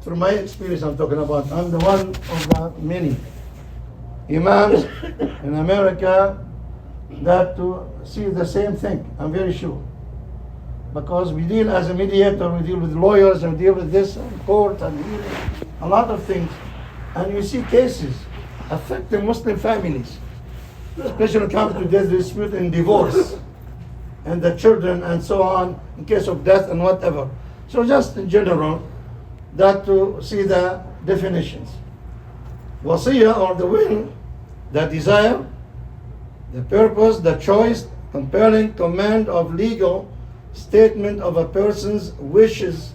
From my experience I'm talking about. I'm the one of the many imams in America that to see the same thing, I'm very sure. Because we deal as a mediator, we deal with lawyers, and we deal with this and court and a lot of things. And you see cases affecting Muslim families, especially when it comes to death dispute and divorce, and the children and so on, in case of death and whatever. So just in general, that to see the definitions. Wasiyah, or the will, the desire, the purpose, the choice, compelling command of legal statement of a person's wishes,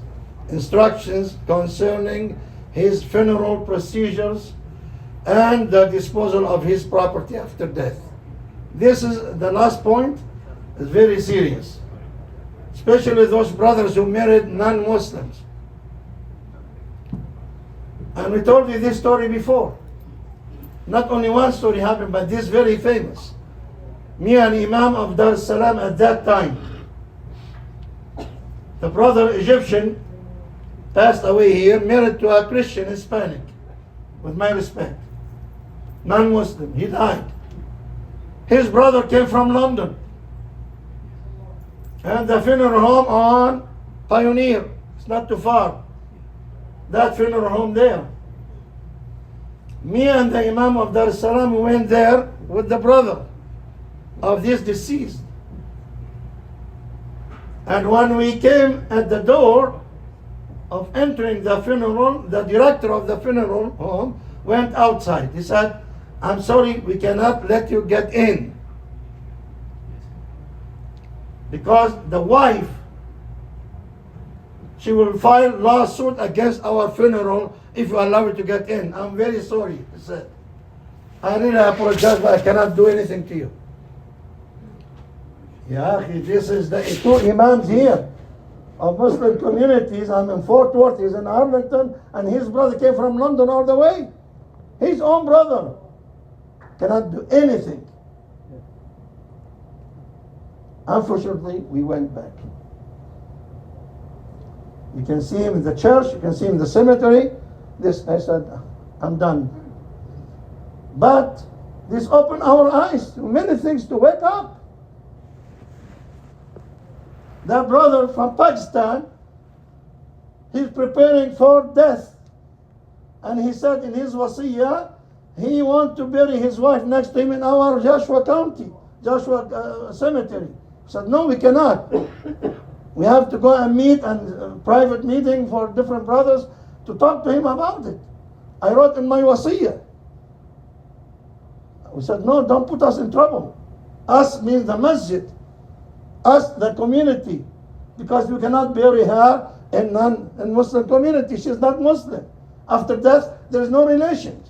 instructions concerning his funeral procedures, and the disposal of his property after death. This is the last point, is very serious, especially those brothers who married non-Muslims. And we told you this story before. Not only one story happened, but this very famous. Me and Imam of Dar es Salaam at that time, the brother Egyptian passed away here, married to a Christian Hispanic, with my respect, non-Muslim. He died. His brother came from London, and the funeral home on Pioneer, it's not too far, that funeral home there. Me and the Imam of Dar es Salaam went there with the brother of this deceased. And when we came at the door of entering the funeral, the director of the funeral home went outside. He said, "I'm sorry, we cannot let you get in, because the wife, she will file lawsuit against our funeral if you allow her to get in. I'm very sorry," he said. "I really apologize, but I cannot do anything to you." Yeah, this is the two imams here of Muslim communities. I'm in Fort Worth, he's in Arlington, and his brother came from London all the way. His own brother cannot do anything. Unfortunately, we went back. You can see him in the church, you can see him in the cemetery. This, I said, I'm done. But this opened our eyes to many things, to wake up. That brother from Pakistan, he's preparing for death. And he said in his wasiyah, he wants to bury his wife next to him in our Joshua County, Joshua Cemetery. He said, "No, we cannot. We have to go and meet, and private meeting for different brothers to talk to him about it." I wrote in my wasiyah. We said, "No, don't put us in trouble." Us means the masjid. Us, the community. Because we cannot bury her in non-Muslim community. She's not Muslim. After death, there is no relation.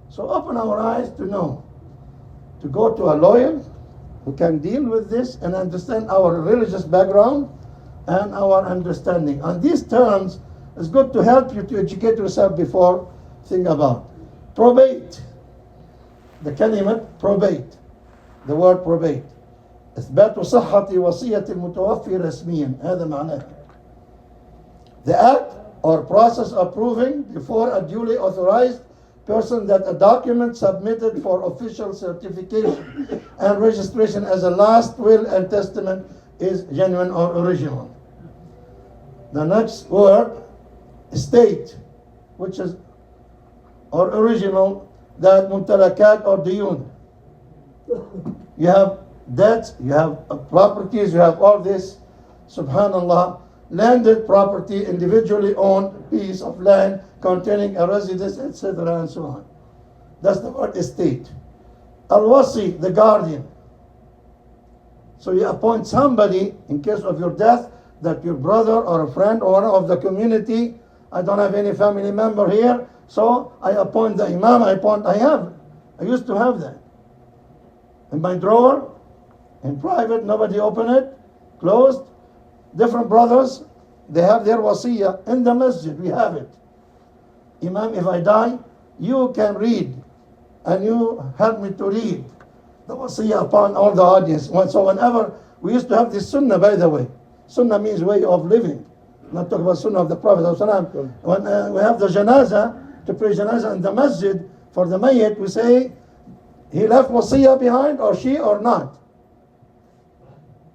So open our eyes to know, to go to a lawyer who can deal with this and understand our religious background and our understanding. On these terms, it's good to help you to educate yourself before think about. Probate. The kalimat probate. The word probate. إثبات صحة وصية المتوفي رسميا. هذا معناه. The act or process of proving before a duly authorized person that a document submitted for official certification and registration as a last will and testament is genuine or original. The next word, estate, which is or original, that mumtalakat or diyun. You have debts, you have properties, you have all this, subhanallah, landed property, individually owned piece of land containing a residence, etc. and so on. That's the word estate. Al-wasi, the guardian. So you appoint somebody in case of your death, that your brother or a friend or one of the community, I don't have any family member here, so I appoint the imam, I used to have that. In my drawer, in private, nobody open it, closed. Different brothers, they have their wasiyah in the masjid, we have it. Imam, if I die, you can read, and you help me to read the wasiyah upon all the audience. So whenever, we used to have this sunnah, by the way. Sunnah means way of living. not talking about Sunnah of the Prophet. When we have the janazah, to pray janazah in the masjid for the mayyit, we say, he left wasiyah behind, or she, or not.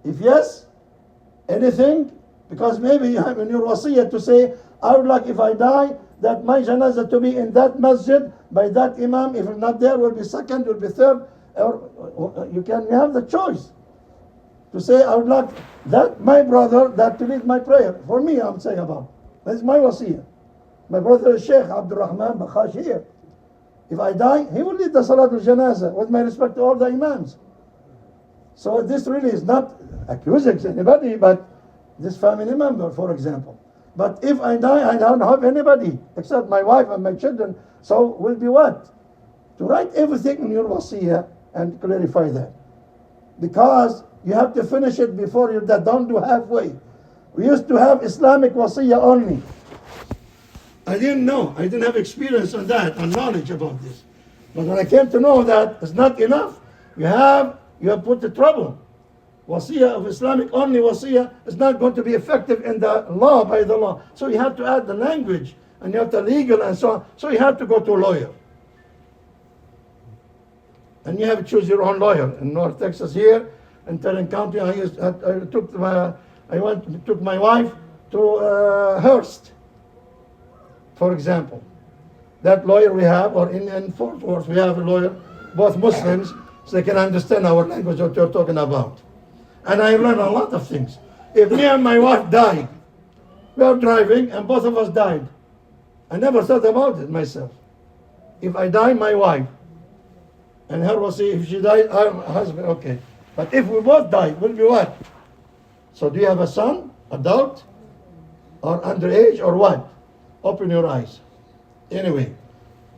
If yes, anything, because maybe you have in your wasiyah to say, I would like, if I die, that my janazah to be in that masjid by that imam. If not there, will be second, will be third, or you have the choice to say, I would like that my brother that to lead my prayer for me. I'm saying about that's my wasiyah. My brother is Sheikh Abdul Rahman Bakhash here. If I die, he will lead the Salat al-Janazah, with my respect to all the imams. So this really is not accusing anybody, but this family member, for example. But if I die, I don't have anybody except my wife and my children. So will be what? To write everything in your wasiyah and clarify that. Because you have to finish it before you die. Don't do halfway. We used to have Islamic wasiyah only. I didn't know. I didn't have experience on that and knowledge about this. But when I came to know that it's not enough, you have put the trouble. Wasiyah of Islamic only wasiyah is not going to be effective in the law, by the law. So you have to add the language, and you have the legal and so on. So you have to go to a lawyer. And you have to choose your own lawyer. In North Texas here, in Tarrant County, I took my wife to Hearst, for example. That lawyer we have, or in Fort Worth, we have a lawyer, both Muslims, so they can understand our language, what you're talking about. And I learned a lot of things. If me and my wife died, we were driving and both of us died. I never thought about it myself. If I die, my wife. And her will say, if she died, our husband, okay. But if we both died, will be what? So do you have a son, adult, or underage, or what? Open your eyes. Anyway,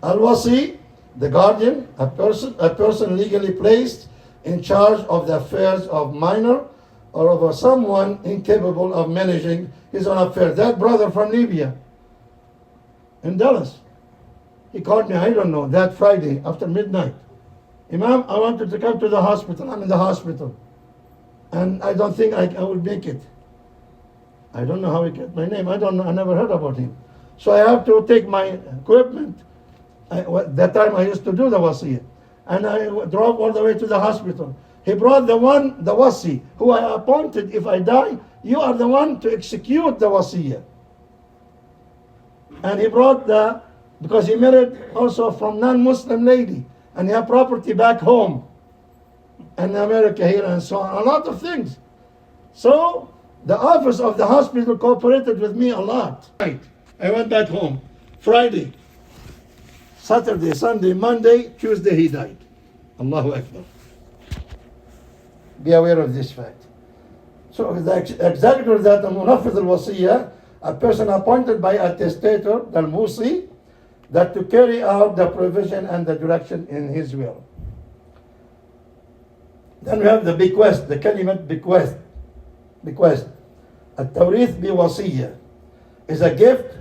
al-wasi, the guardian, a person legally placed in charge of the affairs of minor or over someone incapable of managing his own affairs. That brother from Libya in Dallas, he called me, I don't know, that Friday after midnight. Imam, I wanted to come to the hospital. I'm in the hospital. And I don't think I will make it. I don't know how he got my name. I don't know. I never heard about him. So I have to take my equipment. That time I used to do the wasiyah. And I drove all the way to the hospital. He brought the wasi, who I appointed. If I die, you are the one to execute the wasiyah. And he brought because he married also from non-Muslim lady. And he had property back home. In America here and so on. A lot of things. So, the office of the hospital cooperated with me a lot. Right. I went back home. Friday. Saturday, Sunday, Monday, Tuesday he died. Allahu Akbar. Be aware of this fact. So the executor that Munafidh al-Wasiyah, a person appointed by a testator, al-Musi, that to carry out the provision and the direction in his will. Then we have the bequest, the kalimat bequest. Bequest. At-Tawrith bi-Wasiyah is a gift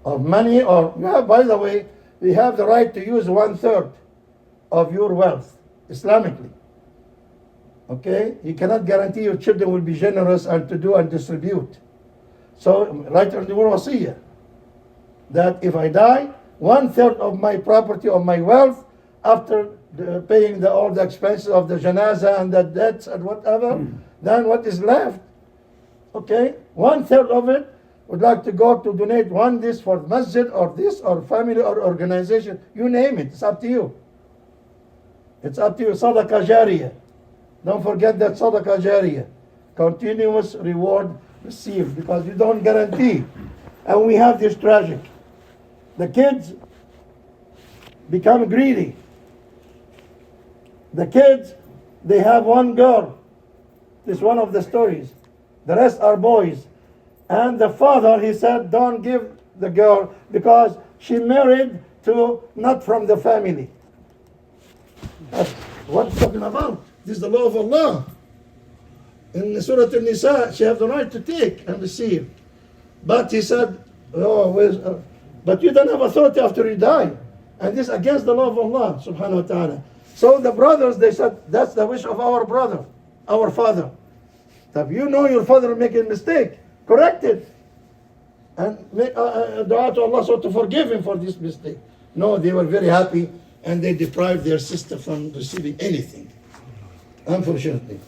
of money, or, by the way, we have the right to use 1/3 of your wealth, Islamically. Okay? You cannot guarantee your children will be generous and to do and distribute. So, right on the wasiyah, that if I die, 1/3 of my property or my wealth, after paying all the expenses of the janazah and the debts and whatever, then what is left, okay, 1/3 of it would like to go to donate this for masjid or this or family or organization. You name it. It's up to you. It's up to you. Sadaqah jariyah. Don't forget that sadaqah jariyah. Continuous reward received, because you don't guarantee. And we have this tragic. The kids become greedy. The kids, they have one girl. This is one of the stories. The rest are boys. And the father, he said, don't give the girl because she married to not from the family. That's what it's talking about. This is the law of Allah. In Surah An-Nisa, she has the right to take and receive. But he said, but you don't have authority after you die. And this is against the law of Allah, subhanahu wa ta'ala. So the brothers, they said, that's the wish of our brother, our father. If you know your father making a mistake, correct it. and make dua to Allah so to forgive him for this mistake. No, they were very happy and they deprived their sister from receiving anything. Unfortunately.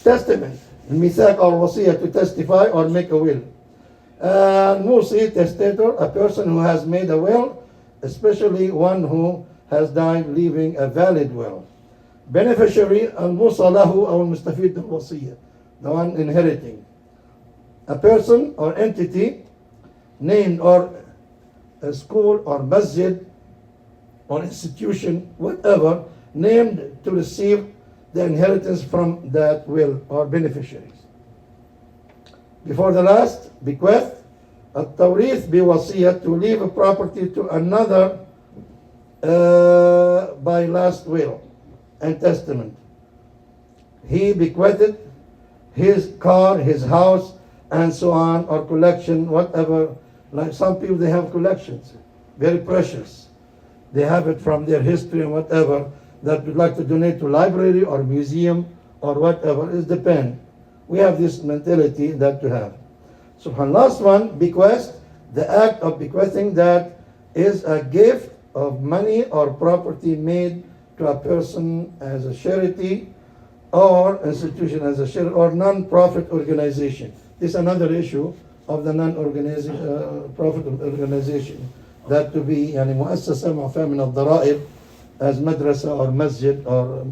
Testament. الميثاق or wasiyah, to testify or make a will. Musi, testator, a person who has made a will, especially one who has died leaving a valid will. Beneficiary, al-musa lahu or mustafid al-wasiyah, the one inheriting. A person or entity named, or a school or masjid or institution, whatever, named to receive the inheritance from that will or beneficiaries. Before the last, bequest, at-tawrith bi wasiyah, to leave a property to another by last will and testament. He bequeathed his car, his house, and so on, or collection, whatever. Like some people, they have collections, very precious. They have it from their history and whatever, that would like to donate to library or museum or whatever. It depends. We have this mentality that to have. Subhanallah. Last one, bequest, the act of bequesting, that is a gift of money or property made to a person as a charity or institution as a charity or non-profit organization. This is another issue of the non-profit organization, that to be يعني مؤسسة معفاة من الضرائب, as madrasa or masjid or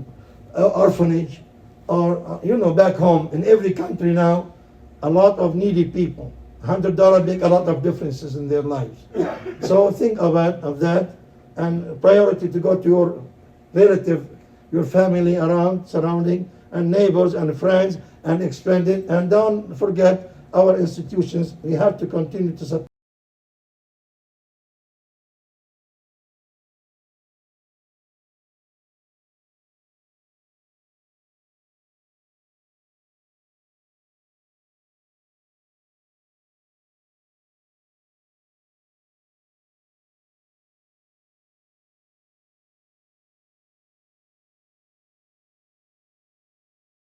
orphanage, or back home in every country now, a lot of needy people. $100 make a lot of differences in their lives. So think of that, and priority to go to your relative, your family around, surrounding, and neighbors and friends, and expand it. And don't forget our institutions. We have to continue to support